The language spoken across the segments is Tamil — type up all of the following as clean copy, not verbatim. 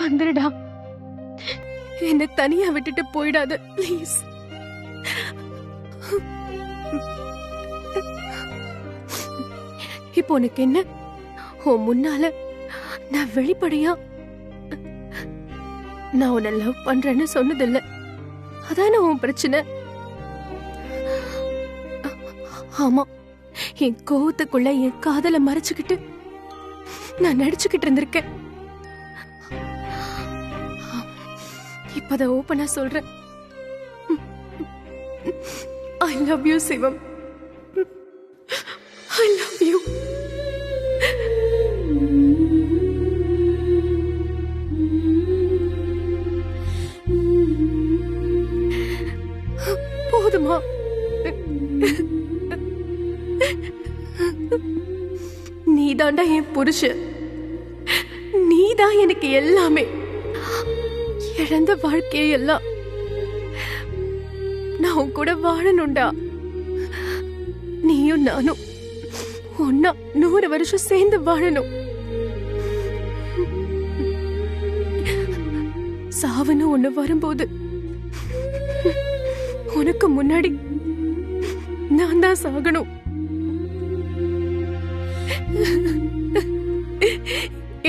வந்துடுடா, என்ன தனியா விட்டுட்டு போயிடாத ப்ளீஸ். இப்போ உனக்கு என்ன? உன் முன்னால நான் வெளிப்படையா நான் உன்னை லவ் பண்றேன்னு சொன்னதில்ல. அதான உன் பிரச்சனை? ஆமா, என் கோவத்துக்குள்ள என் காதலை மறைச்சுக்கிட்டு நான் நடிச்சுக்கிட்டு இருந்திருக்கேன். இப்பத ஓபனா சொல்றேன். I love you, Sivam. I love you. போதுமா? நீதாண்டா என் புருஷன். நீதான் எனக்கு எல்லாமே. இழந்த வாழ்க்கையெல்லாம் நான் உன் கூட வாழணும்டா. நீயும் நானும் ஒன்னா 100 வருஷம் சேர்ந்து வாழணும். சாவுன்னு ஒண்ணு வரும்போது உனக்கு முன்னாடி நான் தான் சாகணும்.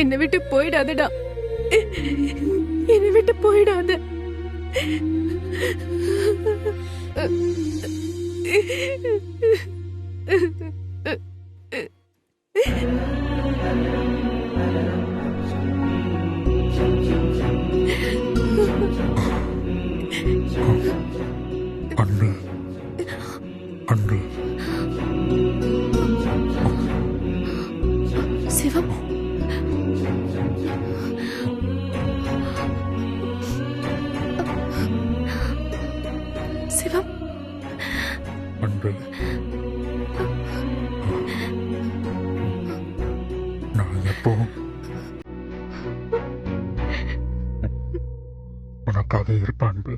என்னை விட்டு போயிடாதடா, என்னை விட்டு போயிடாத. அண்ணு, அண்ணு. சிவம், சிவம், அன்று நான் எப்போ உனக்காக இருப்பேன் அன்பு.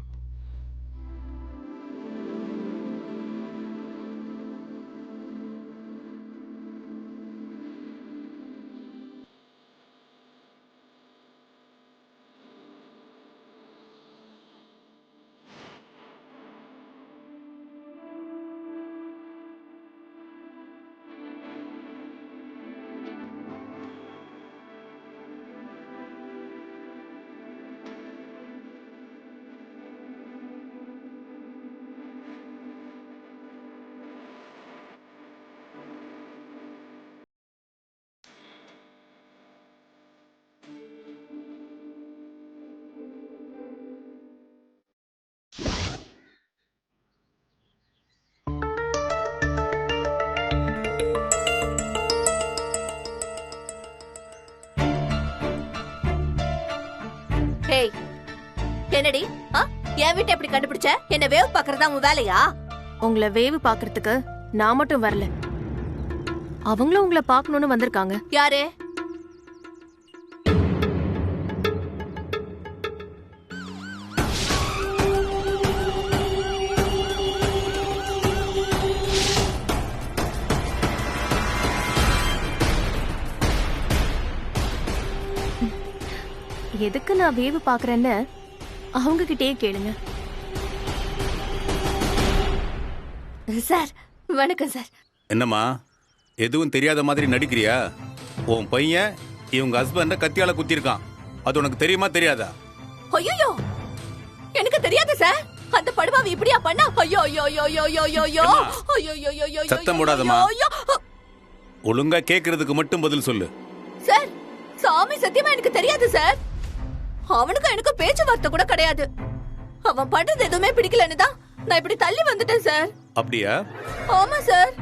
என்னடி என் வீட்டை எப்படி கண்டுபிடிச்ச? என்ன வேவ் பாக்குறதா உன் வேலையா? உங்களை வேவு பாக்குறதுக்கு நான் மட்டும் வரல, அவங்களும் உங்களை பாக்கணும்னு வந்திருக்காங்க. யாரு? எதுக்கு நான் வேவு பாக்குறேன்னு அவங்க கிட்டே கேளுங்க. சார் வணக்கம் சார். என்னம்மா எதுவும் தெரியாத மாதிரி நடிக்கிறியா? உன் பையன் இவங்க ஹஸ்பண்ட கத்தியால குத்திருக்கான், அது உனக்கு தெரியுமா தெரியாதா? ஐயோ எனக்கு தெரியாது சார். அந்த படுவாவி இப்படியா பண்ணா? ஐயோ ஐயோ ஐயோ ஐயோ ஐயோ ஐயோ ஐயோ. சத்தம் போடாதம்மா, ஒழுங்கா கேக்குறதுக்கு மட்டும் பதில் சொல்லு. சார் சாமி சத்தியமா எனக்கு தெரியாது சார். அவனுக்கு எனக்கு பேச்சுவார்த்தை கூட கிடையாது. அவன் பண்றது எதுவுமே பிடிக்கலன்னு தான் நான் இப்படி தள்ளி வந்துட்டேன் சார். அப்படியா? ஆமா சார்.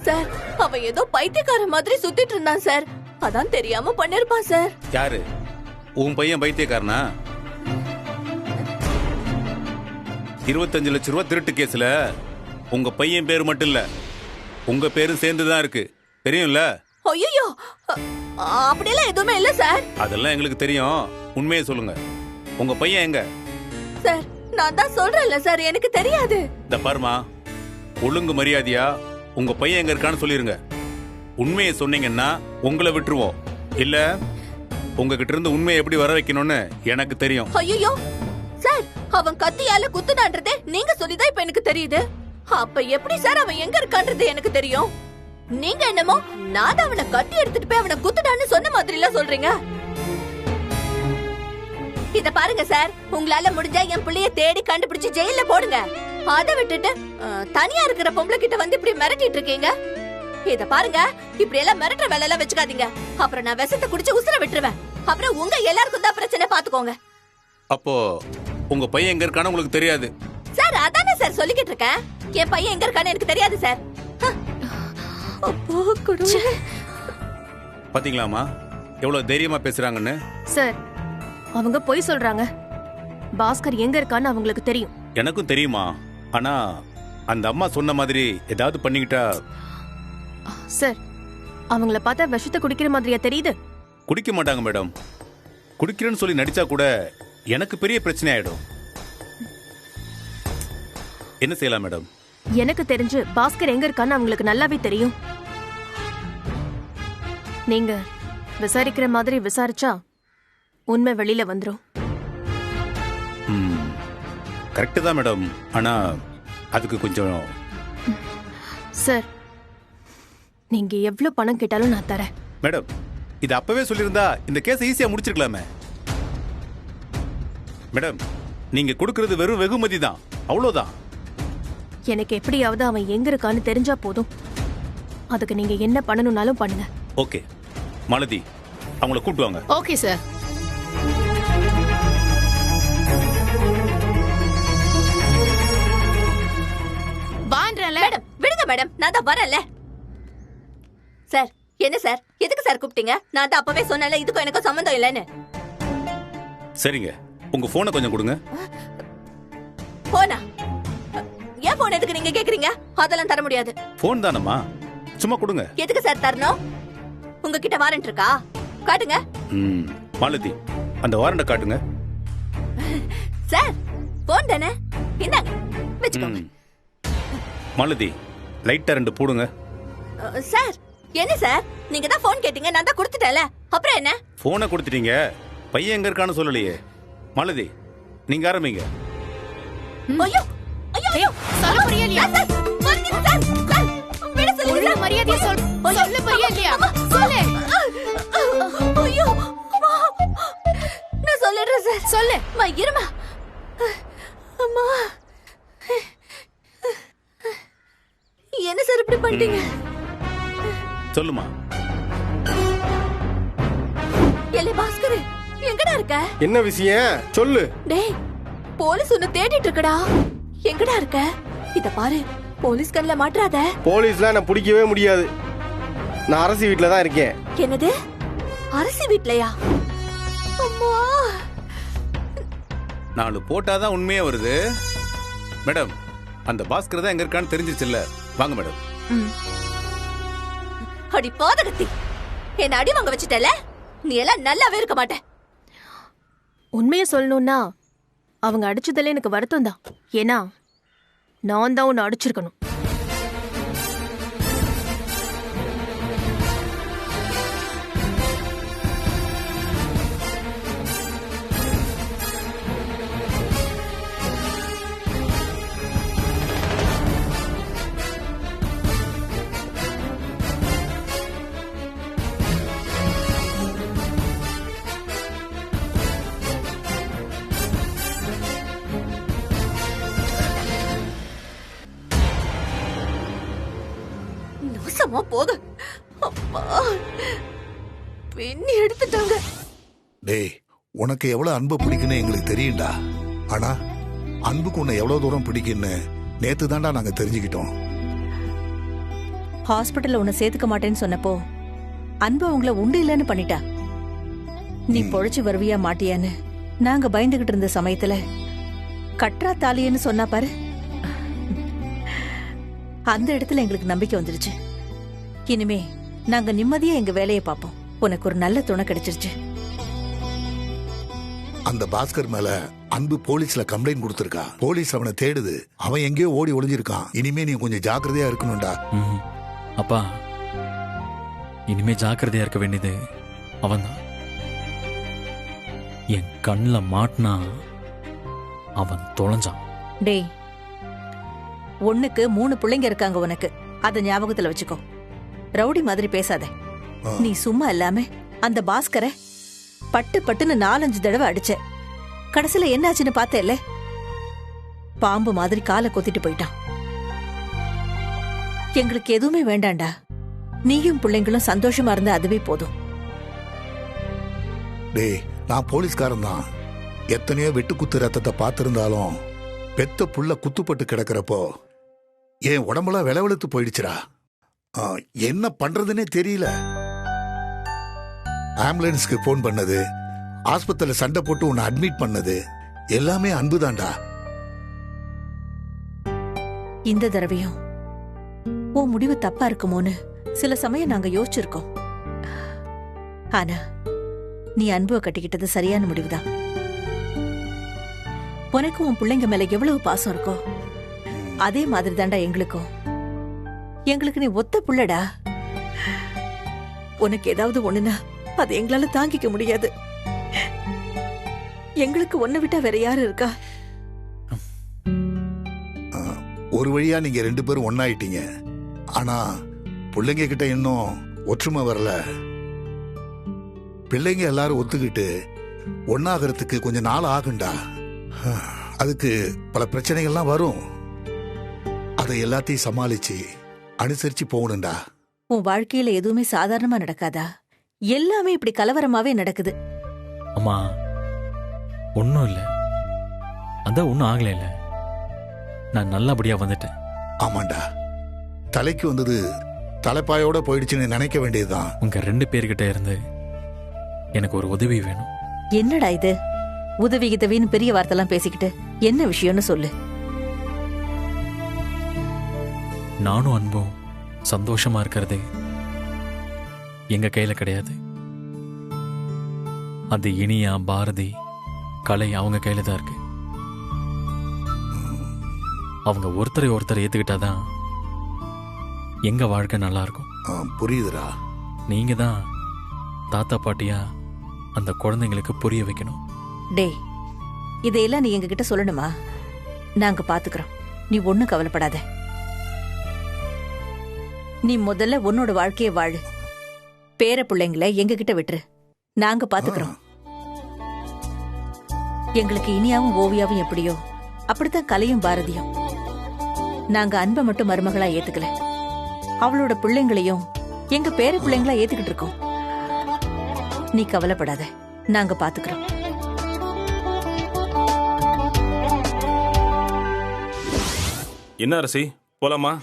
சார் அவன் ஏதோ பைத்தியக்கார மாதிரி சுத்திட்டு இருந்தான் சார். அதான் தெரியாம பண்ணிருப்பான் சார். யாரு? உன் பையன் பைத்தியக்காரனா? 25 லட்சம் ரூபாய் திருட்டு கேஸ்ல உங்க பையன் பேரு மட்டும் இல்ல, உங்க பேரும் சேர்ந்து தான் இருக்கு, தெரியும்ல? ஐயோ, அப்படியெல்லாம் எதுவுமே இல்ல சார். அதெல்லாம் எங்களுக்கு தெரியும். உண்மையை சொல்லுங்க, உங்க பையன் எங்க? சார், நான் தான் சொல்றேன்ல சார், எனக்கு தெரியாது. இந்த பாருமா, ஒழுங்கு மரியாதையா உங்க பையன் எங்க இருக்கான்னு சொல்லிருங்க. உண்மையை சொன்னீங்கன்னா உங்களை விட்டுருவோம். இல்ல உங்ககிட்ட இருந்து உண்மையை எப்படி வர வைக்கணும்னு எனக்கு தெரியும். ஐயோ சார், அவன் கத்தியால குத்துனான்றதே நீங்க சொல்லிதான் இப்ப எனக்கு தெரியுது. அப்ப எப்படி சார் அவன் எங்க இருக்கான்றது எனக்கு தெரியும்? நீங்க என்னமோ நான் தான் அவனை கத்தி எடுத்துட்டு போய் அவனை குத்துடான்னு சொன்ன மாதிரி எல்லாம் சொல்றீங்க. இத பாருங்க சார், உங்களால முடிஞ்சா என் பிள்ளைய தேடி கண்டுபிடிச்சு ஜெயில போடுங்க. அதை விட்டுட்டு தனியா இருக்கிற பொம்பளை கிட்ட வந்து இப்படி மிரட்டிட்டு இருக்கீங்க. இத பாருங்க, இப்படி எல்லாம் மிரட்டுற வேலை எல்லாம் வச்சுக்காதீங்க. அப்புறம் நான் விஷத்தை குடிச்சு உசுர விட்டுருவேன். அப்புறம் உங்க எல்லாருக்கும் தான் பிரச்சனை, பாத்துக்கோங்க. அப்போ உங்க பையன் எங்க இருக்கான்னு உங்களுக்கு தெரியாது? சார், அதானே சார் சொல்லிக்கிட்டு இருக்கேன். என் பையன் எங்க இருக்கான்னு எனக்கு தெரியாது சார். பாத்தீங்களாமா எவ்வளவு தைரியமா பேசுறாங்கன்னு? சார், அவங்க பொய் சொல்றாங்க. பாஸ்கர் எங்க இருக்கான்னு அவங்களுக்கு தெரியும். எனக்கும் தெரியுமா, ஆனா அந்த அம்மா சொன்ன மாதிரி ஏதாவது பண்ணிக்கிட்டா. சார், அவங்கள பார்த்தா விஷத்தை குடிக்கிற மாதிரியா தெரியுது? குடிக்க மாட்டாங்க மேடம். குடிக்கிறேன்னு சொல்லி நடிச்சா கூட எனக்கு பெரிய பிரச்சனை ஆயிடும். என்ன செய்யலாம் மேடம்? எனக்கு தெரிஞ்சு பாஸ்கர் எங்க இருக்கான்னு அவங்களுக்கு நல்லாவே தெரியும். நீங்க விசாரிக்கிற மாதிரி விசாரிச்சா உண்மை வெளியில வந்துரும். கரெக்டு தான் மேடம், ஆனா அதுக்கு கொஞ்சம். சார், நீங்க எவ்வளவு பணம் கேட்டாலும் நான் தரேன். மேடம், இது அப்பவே சொல்லியிருந்தா இந்த கேஸ் ஈஸியா முடிச்சிருக்கலாமே. மேடம், நீங்க கொடுக்கிறது வெறும் வெகுமதி தான், அவ்வளவுதான். எனக்கு எப்படியாவது அவன் எங்க இருக்கான்னு தெரிஞ்சா போதும். அதுக்கு நீங்க என்ன பண்ணணும்னாலும் பண்ணுங்க. ஓகே மாலதி, அவங்கள கூப்பிட்டு வாங்க. Okay sir. மேடம் விடுங்க மேடம், நான் தான் வரல. சார், என்ன சார், எதுக்கு சார் கூப்பிட்டீங்க? நான் தான் அப்பவே சொன்னேன்ல இதுக்கும் எனக்கும் சம்பந்தம் இல்லைன்னு. சரிங்க, உங்க போனை கொஞ்சம் கொடுங்க. போனா ஏன் போன் எதுக்கு நீங்க கேக்குறீங்க? அதெல்லாம் தர முடியாது. போன் தானம்மா, சும்மா கொடுங்க. எதுக்கு சார் தரணும்? உங்ககிட்ட வாரண்ட் இருக்கா? காட்டுங்க. மாலதி, அந்த வாரண்ட காட்டுங்க. சார், போன் தானே, இந்தாங்க வெச்சுக்கோங்க. மாலதி, லைட்டா 2 போடுங்க. சார், என்ன சார், நீங்க தான் போன் கேட்டீங்க, நான் தான் கொடுத்துட்டேன்ல, அப்புறம் என்ன? போனை கொடுத்துட்டீங்க, பையன் எங்க இருக்கான்னு சொல்லலையே. மாலதி, நீங்க ஆரம்பிங்க. ஐயோ ஐயோ ஐயோ, சொல்ல புரியலையா? சார், மன்னிச்சு சார், சார், விட சொல்லுங்க சார். மரியாதையா சொல்ல புரியலையா? சொல்லு. ஐயோ, அம்மா, நான் சொல்லிடுறேன் சார். சொல்லு. அம்மா, இருமா. அம்மா, என்ன சார் இப்படி பண்ணிட்டீங்க? சொல்லுமா. எல்லை பாஸ்கர், எங்கடா இருக்க? என்ன விஷயம் சொல்லு. டேய், போலீஸ் உன்னை தேடிட்டு இருக்கடா. எங்கடா இருக்க? இத பாரு, போலீஸ் கண்ணுல மாட்றாத. போலீஸ்லாம் என்ன பிடிக்கவே முடியாது. நான் அரசு வீட்ல தான் இருக்கேன். என்னது, அரசு வீட்லயா? அம்மா, 4 போட்டாதான் உண்மையே வருது. மேடம், அந்த பாஸ்கர் தான் எங்க இருக்கான்னு தெரிஞ்சிருச்சுல்ல, வாங்க மேடம். அடி பாதகத்தி, என்ன அடி வாங்க வச்சுட்டல. நீ எல்லாம் நல்லாவே இருக்க மாட்ட. உண்மையை சொல்லணும்னா அவங்க அடிச்சதுல எனக்கு வருத்தம் தான். ஏன்னா நான் தான் உன்னை அடிச்சிருக்கணும். நாசமா போக. அம்மா, பெண்ணி எடுத்துட்டாங்க. டேய், உனக்கு எவ்வளவு அன்பு பிடிக்குன்னு எங்களுக்கு தெரியும்டா. ஆனா அன்புக்கு உன்னை எவ்வளவு தூரம் பிடிக்குன்னு நேத்து தான்டா நாங்க தெரிஞ்சுக்கிட்டோம். ஹாஸ்பிட்டல்ல உன்னை சேர்த்துக்க மாட்டேன்னு சொன்னப்போ அன்பு உங்களை உண்டு இல்லைன்னு பண்ணிட்டா. நீ பொழைச்சு வருவியா மாட்டியான்னு நாங்க பயந்துகிட்டு இருந்த சமயத்துல கட்ரா தாலியன்னு சொன்னா பாரு. அந்த இடத்துல எங்களுக்கு நம்பிக்கை வந்துருச்சு. இனிமே நாங்க நிம்மதியா எங்க வேலையை பார்ப்போம். உனக்கு ஒரு நல்ல துணை கிடைச்சிருச்சு. அந்த பாஸ்கர் மேல அன்பு போலீஸ்ல கம்ப்ளைண்ட் கொடுத்திருக்கா. போலீஸ் அவனை தேடுது. அவன் எங்கேயோ ஓடி ஒளிஞ்சிருக்கான். இனிமே நீ கொஞ்சம் ஜாக்கிரதையா இருக்கணும்டா. அப்பா, இனிமே ஜாக்கிரதையா இருக்க வேண்டியது அவன்தான். என் கண்ணில் மாட்டினா அவன் தொலைஞ்சான். டேய், ஒண்ணுக்கு 3 பிள்ளைங்க இருக்காங்க உனக்கு. அத ஞாபகத்துல வச்சுக்கோ. ரவுடி மாதிரி பேசாத. நீ சும்மா இல்லாம அந்த பாஸ்கரை பட்டு பட்டுன்னு 4-5 தடவை அடிச்ச. கடைசியில என்னாச்சுன்னு பார்த்தேல்ல? பாம்பு மாதிரி காலை கொத்திட்டு போயிட்டான். எங்களுக்கு எதுவுமே வேண்டாண்டா. நீயும் பிள்ளைங்களும் சந்தோஷமா இருந்தா அதுவே போதும். டேய், நான் போலீஸ்காரன் தான். எத்தனையோ வெட்டு குத்து ரத்தத்தை பார்த்திருந்தாலும் பெத்த புள்ள குத்துப்பட்டு கிடக்கிறப்போ என் உடம்புலாம் விளவெழுத்து போயிடுச்சுடா. என்ன பண்றதுன்னே தெரியல. ஆம்புலன்ஸ்க்கு போன் பண்ணது, ஆஸ்பத்திரியில சண்டை போட்டு உன்னை அட்மிட் பண்ணது எல்லாமே அன்புதான்டா. இந்த தடவையும் உன் முடிவு தப்பா இருக்குமோன்னு சில சமயம் நாங்க யோசிச்சிருக்கோம். ஆனா நீ அன்புவை கட்டிக்கிட்டது சரியான முடிவுதான். உனக்கு உன் பிள்ளைங்க மேல எவ்வளவு பாசம் இருக்கோ அதே மாதிரி தாண்டா எங்களுக்கும். எங்களுக்கு நீ ஒத்த புள்ளடா. உனக்கு ஏதாவது ஒண்ணுனா அது எங்களால தாங்கிக்க முடியாது. எங்களுக்கு ஒன்ன விட்டா வேற யாரு இருக்கா? ஒரு வழியா நீங்க 2 பேரும் ஒன்னாயிட்டீங்க. ஆனா பிள்ளைங்க கிட்ட இன்னும் ஒற்றுமை வரல. பிள்ளைங்க எல்லாரும் ஒத்துக்கிட்டு ஒன்னாகிறதுக்கு கொஞ்சம் நாள் ஆகுண்டா. அதுக்கு பல பிரச்சனைகள்லாம் வரும். அதை எல்லாத்தையும் சமாளிச்சு அனுசரிச்சு போகணும்டா. உன் வாழ்க்கையில எதுவுமே சாதாரணமா நடக்காதா? எல்லாமே இப்படி கலவரமாவே நடக்குது. அம்மா, ஒன்றும் இல்லை. அதான் ஒன்றும் ஆகல. இல்லை, நான் நல்லபடியா வந்துட்டேன். ஆமாண்டா, தலைக்கு வந்தது தலைப்பாயோட போயிடுச்சுன்னு நினைக்க வேண்டியதுதான். உங்க 2 பேர்கிட்ட இருந்து எனக்கு ஒரு உதவி வேணும். என்னடா இது? உதவி கிதவின்னு பெரிய வார்த்தைலாம் பேசிக்கிட்டு என்ன விஷயம்னு சொல்லு. நானும் அன்பும் சந்தோஷமா இருக்கிறது எங்க கையில கிடையாது. அது இனியா, பாரதி, கலை அவங்க கையில தான் இருக்கு. அவங்க ஒருத்தரை ஏத்துக்கிட்டாதான் எங்க வாழ்க்கை நல்லா இருக்கும். புரியுதுடா. நீங்க தான் தாத்தா பாட்டியா அந்த குழந்தைங்களுக்கு புரிய வைக்கணும். டேய், இதையெல்லாம் நீ எங்ககிட்ட சொல்லணுமா? நாங்க பாத்துக்கிறோம். நீ ஒண்ணும் கவலைப்படாத. நீ முதல்ல உன்னோட வாழ்க்கைய வாழு. பேர பிள்ளைங்களை எங்க கிட்ட விட்டுரு. நாங்க பாத்துக்கிறோம். எங்களுக்கு இனியாவும் ஓவியாவும் எப்படியோ அப்படித்தான் கலையும் பாரதியும். நாங்க அன்பை மட்டும் மருமகளா ஏத்துக்கல, அவளோட பிள்ளைங்களையும் எங்க பேர பிள்ளைங்களா ஏத்துக்கிட்டு இருக்கோம். நீ கவலைப்படாத, நாங்க பாத்துக்கிறோம். என்ன அரசி, போலாமா?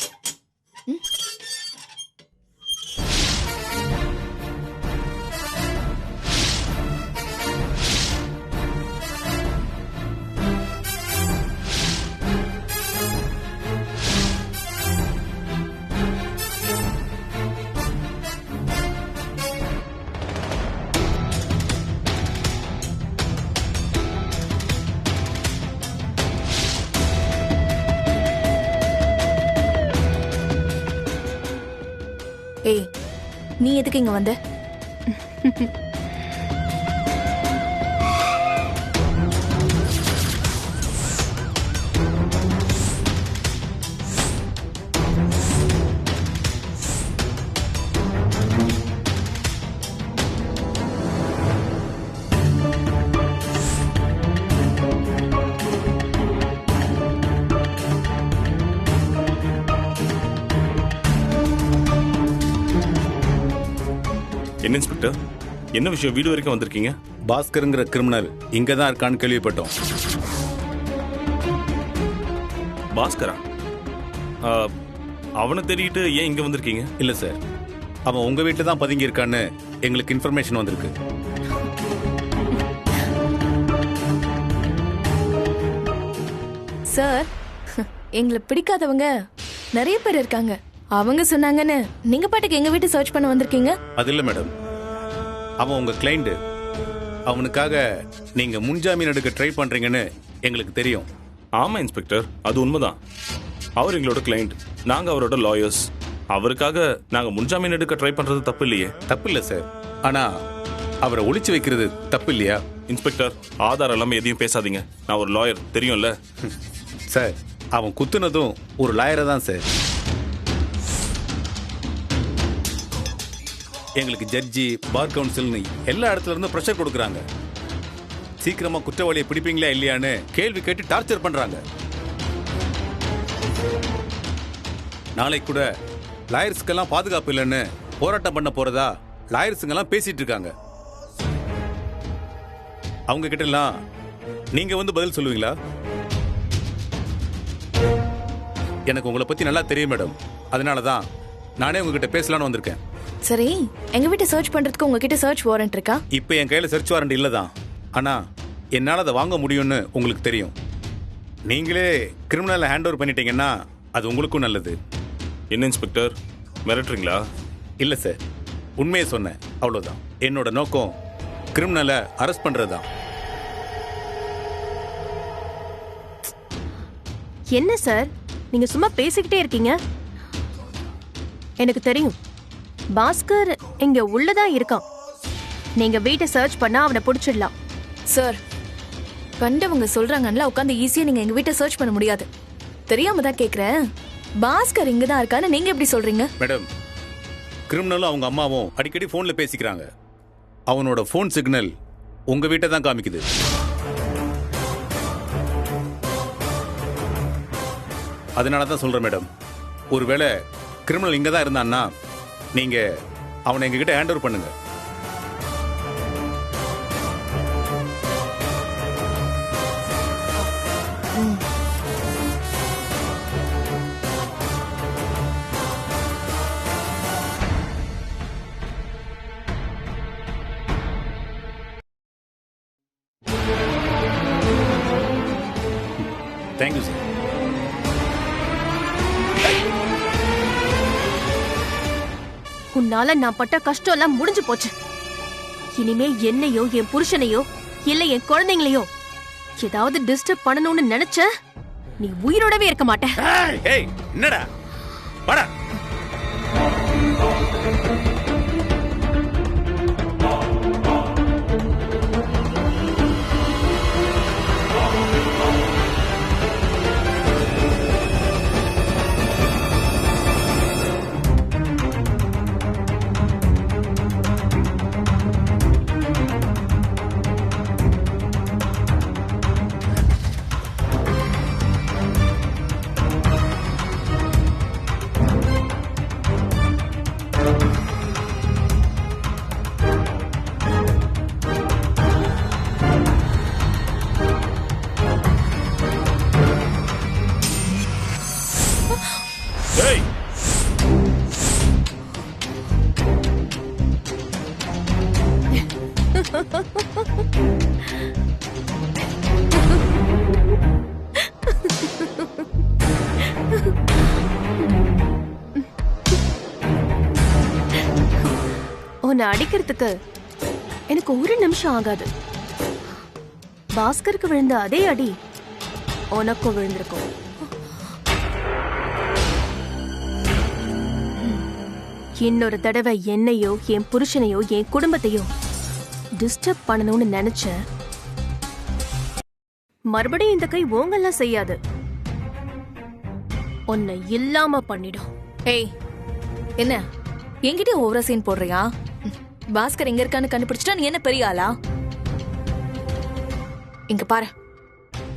ஏய், நீ எதுக்கு இங்க வந்த? என்ன இன்ஸ்பெக்டர், என்ன விஷயம்? வீடு வரைக்கும் வந்திருக்கீங்க? பாஸ்கருங்கிற கிரிமினல் இங்க தான் இருக்கான்னு கேள்விப்பட்டோம். பாஸ்கரா? அவனை தேடிட்டு ஏன் இங்க வந்திருக்கீங்க? இல்ல சார், அவன் உங்க வீட்டில் தான் பதுங்கி இருக்கான்னு எங்களுக்கு இன்ஃபர்மேஷன் வந்திருக்கு. சார், எங்களை பிடிக்காதவங்க நிறைய பேர் இருக்காங்க. அவங்க சொன்னாங்கன்னு நீங்க பாட்டுக்கு எங்க வீட்டு சர்ச் பண்ண வந்திருக்கீங்க. அது இல்ல மேடம், அவன் உங்க கிளைண்ட். அவனுக்காக நீங்க முன்ஜாமீன் எடுக்க ட்ரை பண்றீங்கன்னு எங்களுக்கு தெரியும். ஆமா இன்ஸ்பெக்டர், அது உண்மைதான். அவர் எங்களோட கிளைண்ட், நாங்க அவரோட லாயர்ஸ். அவருக்காக நாங்க முன்ஜாமீன் எடுக்க ட்ரை பண்றது தப்பு இல்லையே. தப்பு இல்ல சார், ஆனா அவரை ஒளிச்சு வைக்கிறது தப்பு இல்லையா? இன்ஸ்பெக்டர், ஆதாரம் இல்லாம எதையும் பேசாதீங்க. நான் ஒரு லாயர், தெரியும்ல சார். அவன் குத்துனதும் ஒரு லாயரை தான் சார். எங்களுக்கு ஜட்ஜி, பார் கவுன்சில்னு எல்லா இடத்துல இருந்து ப்ரெஷர் கொடுக்குறாங்க. சீக்கிரமா குற்றவாளியை பிடிப்பீங்களா இல்லையான்னு கேள்வி கேட்டு டார்ச்சர் பண்றாங்க. நாளைக்கு கூட லாயர்ஸ்க்கெல்லாம் பாதுகாப்பு இல்லைன்னு போராட்டம் பண்ண போறதா லாயர்ஸுங்கெல்லாம் பேசிட்டு இருக்காங்க. அவங்க கிட்ட எல்லாம் நீங்க வந்து பதில் சொல்லுவீங்களா? எனக்கு உங்களை பத்தி நல்லா தெரியும் மேடம், அதனாலதான் நானே உங்ககிட்ட பேசலான்னு வந்திருக்கேன். சரி, எங்க வீட்டை சர்ச் பண்றதுக்கு உங்ககிட்ட சர்ச் வாரண்ட் இருக்கா? இப்ப என் கையில சர்ச் வாரண்ட் இல்லதான், ஆனா என்னால அதை வாங்க முடியும்னு உங்களுக்கு தெரியும். நீங்களே கிரிமினலை ஹேண்ட் ஓவர் பண்ணிட்டீங்கன்னா அது உங்களுக்கும் நல்லது. என்ன இன்ஸ்பெக்டர், மிரட்டுறீங்களா? இல்ல சார், உண்மையை சொன்னேன், அவ்வளவுதான். என்னோட நோக்கம் கிரிமினலை அரெஸ்ட் பண்றதுதான். என்ன சார், நீங்க சும்மா பேசிக்கிட்டே இருக்கீங்க. எனக்கு தெரியும், பாஸ்கர் இங்க உள்ளதான் இருக்கான். நீங்க வீட்டை சர்ச் பண்ணா அவனை பிடிச்சிடலாம். சார், கண்டவங்க சொல்றாங்கல்ல, உட்காந்து ஈஸியா நீங்க எங்க வீட்டை சர்ச் பண்ண முடியாது. தெரியாம தான் கேக்குறேன். பாஸ்கர் இங்கதான் இருக்கான்னு நீங்க எப்படி சொல்றீங்க? மேடம், கிரிமினலும் அவங்க அம்மாவும் அடிக்கடி போன்ல பேசிக்கிறாங்க. அவனோட போன் சிக்னல் உங்க வீட்டை தான் காமிக்குது. அதனால தான் சொல்றேன் மேடம், ஒருவேளை கிரிமினல் இங்க தான் இருந்தான்னா நீங்க அவனை எங்ககிட்ட ஹேண்ட் ஓவர் பண்ணுங்க. Thank you sir. உன்னால நான் பட்ட கஷ்டம் எல்லாம் முடிஞ்சு போச்சு. இனிமே என்னையோ என் புருஷனையோ இல்ல என் குழந்தைங்களையோ ஏதாவது டிஸ்டர்ப் பண்ணணும்னு நினைச்ச நீ உயிரோடவே இருக்க மாட்ட. ஏய், என்னடா வாடா. உன்னை அடிக்கிறதுக்கு எனக்கு ஒரு நிமிஷம் ஆகாது. பாஸ்கருக்கு விழுந்த அதே அடி உனக்கும் விழுந்திருக்கும். இன்னொரு தடவை என்னையோ என் புருஷனையோ என் குடும்பத்தையோ டிஸ்டர்ப் பண்ணணும்னு நினைச்ச மறுபடியும் இந்த கை ஓங்கெல்லாம் செய்யாது, உன்னை இல்லாம பண்ணிடும். ஏய், என்ன என்கிட்ட ஓவரா சீன் போடுறியா? பாஸ்கர் எங்க இருக்கான்னு கண்டுபிடிச்சிட்டா நீ என்ன பெரிய ஆளா? இங்க பாரு,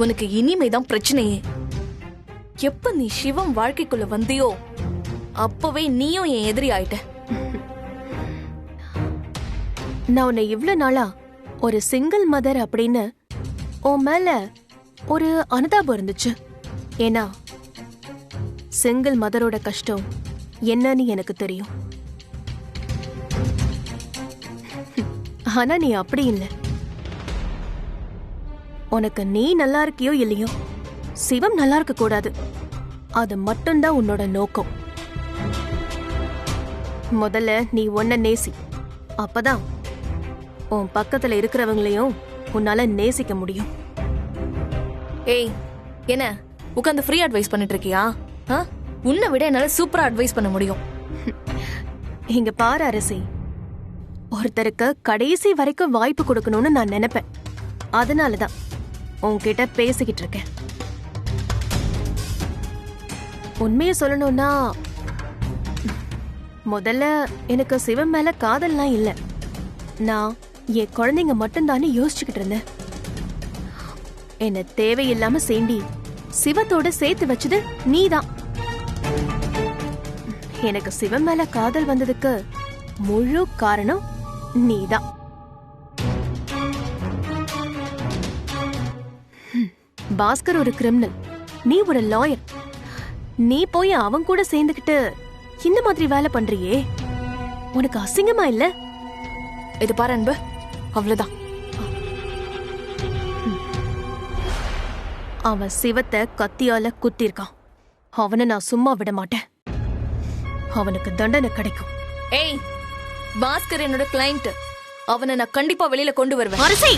உனக்கு இனிமேதான் பிரச்சனையே. எப்ப நீ சிவம் வாழ்க்கைக்குள்ள வந்தியோ அப்பவே நீயும் என் எதிரி ஆயிட்ட. நான் உன்னை இவ்வளவு நாளா ஒரு சிங்கிள் மதர் அப்படின்னு உன் மேல ஒரு அனுதாபம் இருந்துச்சு. ஏன்னா சிங்கிள் மதரோட கஷ்டம் என்னன்னு எனக்கு தெரியும். ஆனா நீ அப்படி இல்லை. உனக்கு நீ நல்லா இருக்கியோ இல்லையோ, சிவம் நல்லா இருக்க கூடாது. அது மட்டும்தான் உன்னோட நோக்கம். முதல்ல நீ உன்னை நேசி, அப்பதான் உன் பக்கத்துல இருக்கிறவங்களையும் உன்னால நேசிக்க முடியும். ஏய், என்ன உட்காந்து ஃப்ரீ அட்வைஸ் பண்ணிட்டு இருக்கியா? உன்னை விட என்னால சூப்பரா அட்வைஸ் பண்ண முடியும். இங்க பாரு அரசி, ஒருத்தருக்கு கடைசி வரைக்கும் வாய்ப்பு கொடுக்கணும்னு நான் நினைப்பேன். அதனாலதான் உன்கிட்ட பேசிக்கிட்டு இருக்கேன். உண்மையை சொல்லணும்னா, முதல்ல எனக்கு சிவன் மேல காதல்லாம் இல்ல. நான் என் குழந்தைங்க மட்டும்தானே யோசிச்சுக்கிட்டு இருந்தேன். என்ன தேவையில்லாம சேண்டி சிவத்தோட சேர்த்து வச்சது நீதான். எனக்கு சிவன் மேல காதல் வந்ததுக்கு முழு காரணம் நீதான். பாஸ்கர் ஒரு கிரிமினல், நீ ஒரு லாயர். நீ போய் அவன் கூட சேர்ந்துக்கிட்டு இந்த மாதிரி வேலை பண்றியே, உனக்கு அசிங்கமா இல்ல? இது பாரு அன்பு, அவ்வளவுதான். அவன் சிவத்தை கத்தியால குத்திருக்கான். அவனை நான் சும்மா விட மாட்டேன். அவனுக்கு தண்டனை கிடைக்கும். ஏய், பாஸ்கர் என்னோட கிளையண்ட். அவனை நான் கண்டிப்பா வெளியில கொண்டு வருவேன். அரசி!